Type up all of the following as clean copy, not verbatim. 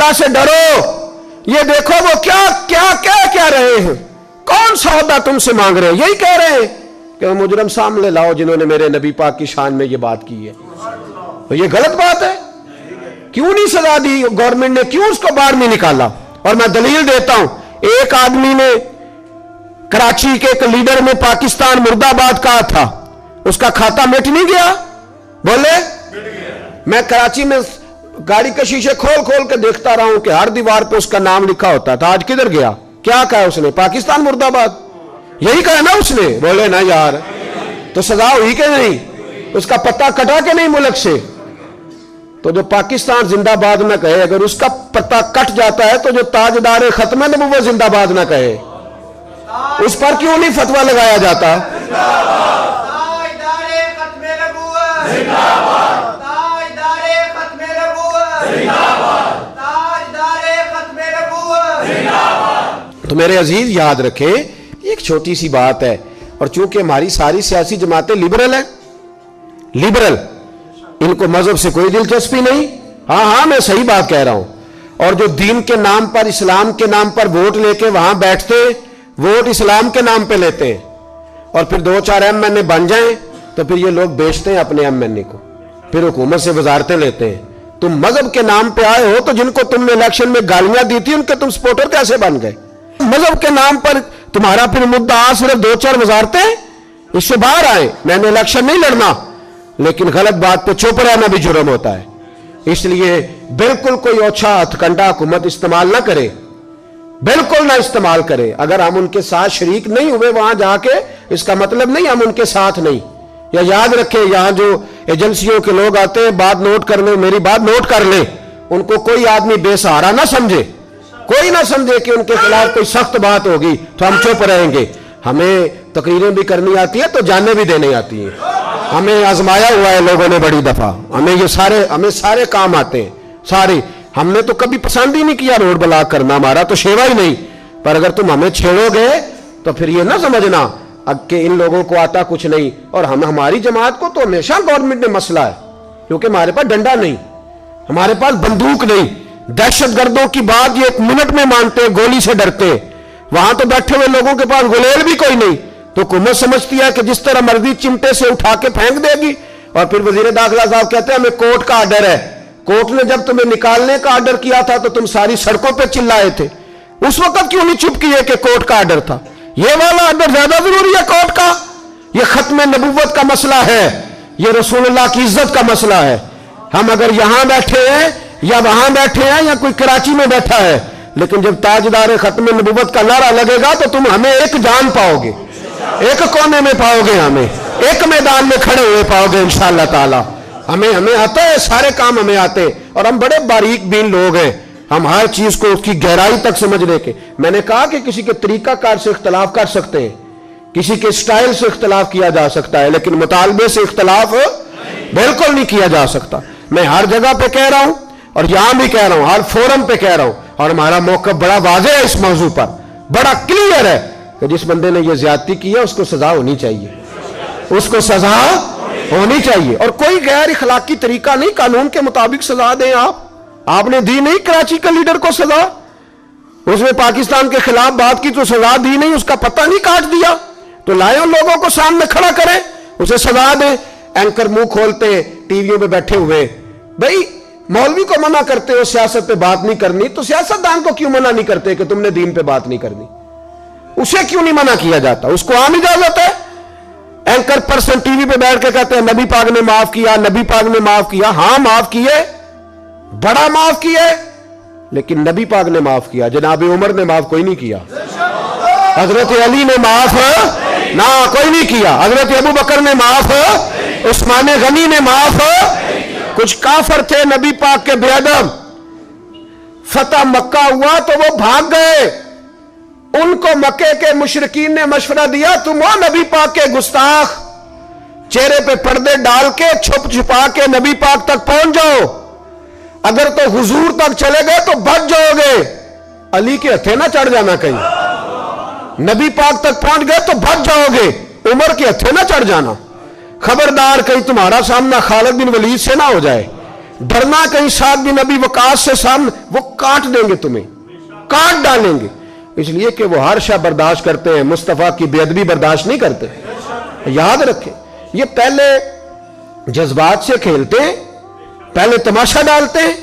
अल्लाह से डरो, ये देखो वो क्या क्या क्या क्या रहे हैं, कौन सा ओहदा तुमसे मांग रहे हैं। यही कह रहे हैं कि मुजरम सामने लाओ जिन्होंने मेरे नबी पाक की शान में ये बात की है। तो ये गलत बात है। क्यों नहीं सजा दी गवर्नमेंट ने, क्यों उसको बाहर नहीं निकाला? और मैं दलील देता हूं, एक आदमी ने कराची के एक लीडर ने पाकिस्तान मुर्दाबाद कहा था, उसका खाता मिट नहीं गया? बोले मैं कराची में गाड़ी के शीशे खोल खोल के देखता रहा हूं कि हर दीवार पे उसका नाम लिखा होता था। आज किधर गया? क्या कहा उसने? पाकिस्तान मुर्दाबाद। यही कहा ना उसने? बोले ना यार, तो सजा हुई कि नहीं? उसका पत्ता कटा के नहीं मुल्क से? तो जो पाकिस्तान जिंदाबाद ना कहे, अगर उसका पत्ता कट जाता है तो जो ताजदार खत्म नबुव्वत जिंदाबाद ना कहे, उस पर क्यों नहीं फतवा लगाया जाता? तो मेरे अजीज याद रखें, एक छोटी सी बात है, और चूंकि हमारी सारी सियासी जमातें लिबरल है, लिबरल, इनको मजहब से कोई दिलचस्पी नहीं। हाँ, मैं सही बात कह रहा हूं। और जो दीन के नाम पर, इस्लाम के नाम पर वोट लेके वहां बैठते, वोट इस्लाम के नाम पे लेते हैं, और फिर 2-4 एमएनए बन जाएं तो फिर ये लोग बेचते हैं अपने एमएनए को, फिर हुकूमत से वजारतें लेते हैं। तुम मजहब के नाम पे आए हो, तो जिनको तुमने इलेक्शन में गालियां दी थी उनके तुम सपोर्टर कैसे बन गए? मजहब के नाम पर तुम्हारा फिर मुद्दा सिर्फ 2-4 वजारतें, इससे बाहर आए। मैंने इलेक्शन नहीं लड़ना, लेकिन गलत बात पे चुप रहना भी जुर्म होता है। इसलिए बिल्कुल कोई ओछा हथकंडा हुकूमत इस्तेमाल ना करे, बिल्कुल ना इस्तेमाल करे। अगर हम उनके साथ शरीक नहीं हुए वहां जाके, इसका मतलब नहीं हम उनके साथ नहीं। या याद रखें, यहां जो एजेंसियों के लोग आते हैं, बात नोट कर ले, मेरी बात नोट कर ले, उनको कोई आदमी बेसहारा ना समझे, कोई ना समझे कि उनके खिलाफ कोई सख्त बात होगी तो हम चुप रहेंगे। हमें तकरीरें भी करनी आती है तो जाने भी देनी आती है। हमें आजमाया हुआ है लोगों ने बड़ी दफा, हमें सारे काम आते हैं, सारे। हमने तो कभी पसंद ही नहीं किया रोड ब्लॉक करना, हमारा तो शेवा ही नहीं। पर अगर तुम हमें छेड़ोगे तो फिर ये ना समझना कि इन लोगों को आता कुछ नहीं। और हमारी जमात को तो हमेशा गवर्नमेंट ने मसला है, क्योंकि हमारे पास डंडा नहीं, हमारे पास बंदूक नहीं। दहशतगर्दों की बात ये 1 मिनट में मानते हैं, गोली से डरते हैं। वहां तो बैठे हुए लोगों के पास गुलेल भी कोई नहीं, तो हुकूमत समझती है कि जिस तरह मर्जी चिमटे से उठा के फेंक देगी। और फिर वजीर दाखिला साहब कहते हैं हमें कोर्ट का आर्डर है। कोर्ट ने जब तुम्हें निकालने का आर्डर किया था तो तुम सारी सड़कों पे चिल्लाए थे, उस वक्त क्यों नहीं चुप किए कि कोर्ट का आर्डर था? ये वाला आर्डर ज्यादा जरूरी है कोर्ट का? ये खत्म नबुव्वत का मसला है, ये रसूलुल्लाह की इज्जत का मसला है। हम अगर यहां बैठे हैं या वहां बैठे हैं या कोई कराची में बैठा है, लेकिन जब ताजदार खत्म नबुव्वत का नारा लगेगा तो तुम हमें एक जान पाओगे, एक कोने में पाओगे, हमें एक मैदान में खड़े हुए पाओगे इंशाअल्लाह ताला। हमें आता है, सारे काम हमें आते हैं, और हम बड़े बारीक बीन लोग हैं। हम हर चीज को उसकी गहराई तक समझने के, मैंने कहा कि किसी के तरीकाकार से इख्तलाफ कर सकते हैं, किसी के स्टाइल से इख्तलाफ किया जा सकता है, लेकिन मुतालबे से इख्तलाफ बिल्कुल नहीं किया जा सकता। मैं हर जगह पे कह रहा हूं और यहां भी कह रहा हूं, हर फोरम पे कह रहा हूं, और हमारा मौक़िफ़ बड़ा वाज़ेह है इस मौजू पर, बड़ा क्लियर है कि जिस बंदे ने ये ज्यादती की है उसको सजा होनी चाहिए, उसको सजा होनी चाहिए। और कोई गैर इखलाकी तरीका नहीं, कानून के मुताबिक सजा दें। आपने दी नहीं कराची के लीडर को सजा, उसने पाकिस्तान के खिलाफ बात की तो सजा दी नहीं, उसका पता नहीं काट दिया, तो लाए उन लोगों को सामने खड़ा करें, उसे सजा दें। एंकर मुंह खोलते टीवियों पे बैठे हुए, भाई मौलवी को मना करते हो सियासत पे बात नहीं करनी, तो सियासतदान को क्यों मना नहीं करते कि तुमने दीन पे बात नहीं करनी? उसे क्यों नहीं मना किया जाता? उसको आम इजाजत है। एंकर पर्सन टीवी पे बैठ के कहते हैं नबी पाक ने माफ किया, नबी पाक ने माफ किया। हां माफ किए, बड़ा माफ किए, लेकिन नबी पाक ने माफ किया, जनाब उमर ने माफ कोई नहीं किया, हजरत अली ने माफ ना कोई नहीं किया, हजरत अबू बकर ने माफ, उस्मान गनी ने माफ। कुछ काफर थे नबी पाक के बेअदब, फतह मक्का हुआ तो वो भाग गए, उनको मक्के के मुशरिकीन ने मशवरा दिया तुम हो नबी पाक के गुस्ताख, चेहरे पे पर्दे डाल के छुप छुपा के नबी पाक तक पहुंच जाओ, अगर तो हुजूर तक चले गए तो बच जाओगे, अली के हथे ना चढ़ जाना कहीं, नबी पाक तक पहुंच गए तो बच जाओगे, उमर के हथे ना चढ़ जाना, खबरदार कहीं तुम्हारा सामना खालिद बिन वलीद से ना हो जाए, डरना कहीं साथ बिन अबी वकास से सामने, वो काट देंगे, तुम्हें काट डालेंगे। इसलिए कि वो हर शय बर्दाश्त करते हैं, मुस्तफ़ा की बेअदबी बर्दाश्त नहीं करते। याद रखें, ये पहले जज्बात से खेलते हैं, पहले तमाशा डालते हैं,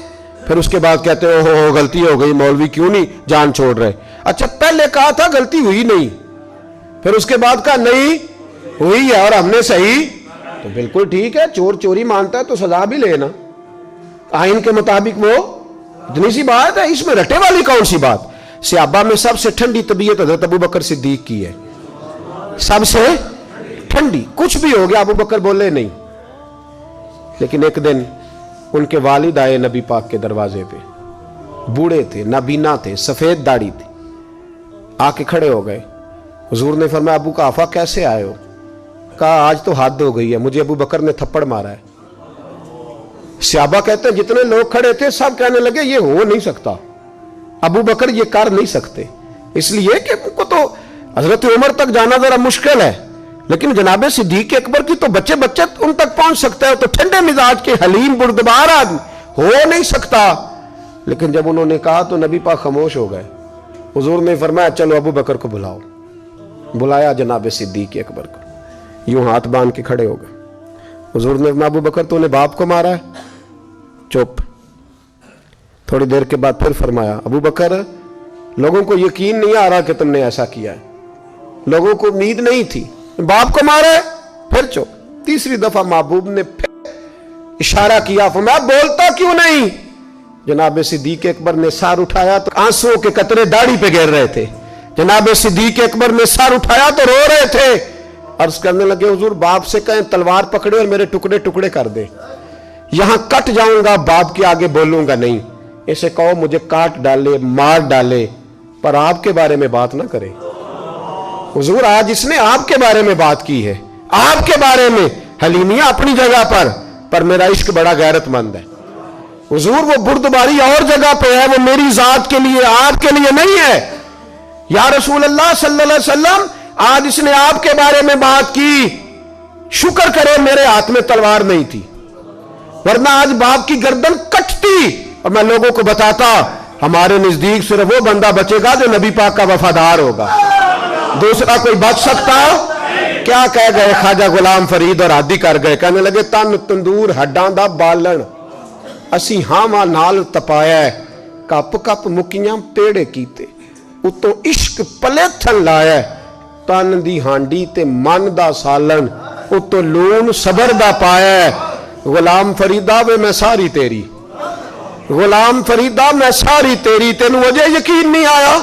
फिर उसके बाद कहते हैं हो गलती हो गई, मौलवी क्यों नहीं जान छोड़ रहे। अच्छा, पहले कहा था गलती हुई नहीं, फिर उसके बाद कहा नहीं हुई है और हमने सही, तो बिल्कुल ठीक है। चोर चोरी मानता है तो सजा भी लेना, आइन के मुताबिक। वो इतनी सी बात है, इसमें रटे वाली कौन सी बात। सहाबा में सबसे ठंडी तबीयत हज़रत अबू बकर सिद्दीक की है, सबसे ठंडी। कुछ भी हो गया अबू बकर बोले नहीं। लेकिन एक दिन उनके वालिद आए नबी पाक के दरवाजे पे, बूढ़े थे, नाबीना थे, सफेद दाढ़ी थी, आके खड़े हो गए। हुजूर ने फरमाया अबू काफा कैसे आए हो? कहा आज तो हद हो गई है, मुझे अबू बकर ने थप्पड़ मारा है। सहाबा कहते हैं जितने लोग खड़े थे सब कहने लगे ये हो नहीं सकता, अबू बकर ये कर नहीं सकते, इसलिए कि उनको तो हजरत उमर तक जाना जरा मुश्किल है, लेकिन जनाबे सिद्दीक अकबर की तो बच्चे बच्चे उन तक पहुंच सकते हैं। तो ठंडे मिजाज के हलीम बुर्दबार आदमी हो नहीं सकता। लेकिन जब उन्होंने कहा तो नबी पाक खामोश हो गए। हुजूर ने फरमाया चलो अबू बकर को बुलाओ। बुलाया जनाबे सिद्दीक अकबर को, यूं हाथ बांध के खड़े हो गए। हुजूर ने फरमाया अबू बकर तूने बाप को मारा है? चुप। थोड़ी देर के बाद फिर फरमाया अबू बकर लोगों को यकीन नहीं आ रहा कि तुमने ऐसा किया है, लोगों को उम्मीद नहीं थी, बाप को मारा है। फिर चुप। तीसरी दफा महबूब ने फिर इशारा किया, फरमाया बोलता क्यों नहीं? जनाब सिद्दीक अकबर ने सर उठाया तो आंसुओं के कतरे दाढ़ी पे गिर रहे थे। जनाब सिद्दीक अकबर ने सर उठाया तो रो रहे थे। अर्ज करने लगे हुजूर बाप से कहें तलवार पकड़े और मेरे टुकड़े टुकड़े कर दे, यहां कट जाऊंगा, बाप के आगे बोलूंगा नहीं। इसे कहो मुझे काट डाले, मार डाले, पर आपके बारे में बात ना करे। हुजूर आज इसने आपके बारे में बात की है, आपके बारे में। हलीमिया अपनी जगह पर मेरा इश्क बड़ा गैरतमंद है। हुजूर वो बुर्दबारी और जगह पे है, वो मेरी जात के लिए, आपके लिए नहीं है। या रसूल अल्लाह सल्लल्लाहु अलैहि वसल्लम आज इसने आपके बारे में बात की, शुक्र करे मेरे हाथ में तलवार नहीं थी, वरना आज बाप की गर्दन कटती और मैं लोगों को बताता हमारे नजदीक सिर्फ वो बंदा बचेगा जो नबी पाक का वफादार होगा, दूसरा कोई बच सकता? क्या कह गए ख्वाजा गुलाम फरीद और आदि कर गए, कहने लगे तन तंदूर हड्डां दा बालन असी हावां नाल तपाया, कप कप मुकियां पेड़े कीते, उतों इश्क पलेथन लाया, तन दी हांडी ते मन दा सालन, उतों लून सबर दा पाया। गुलाम फरीदा वे मैं सारी तेरी, गुलाम फरीदा मैं सारी तेरी, तेनू अजे यकीन नहीं आया?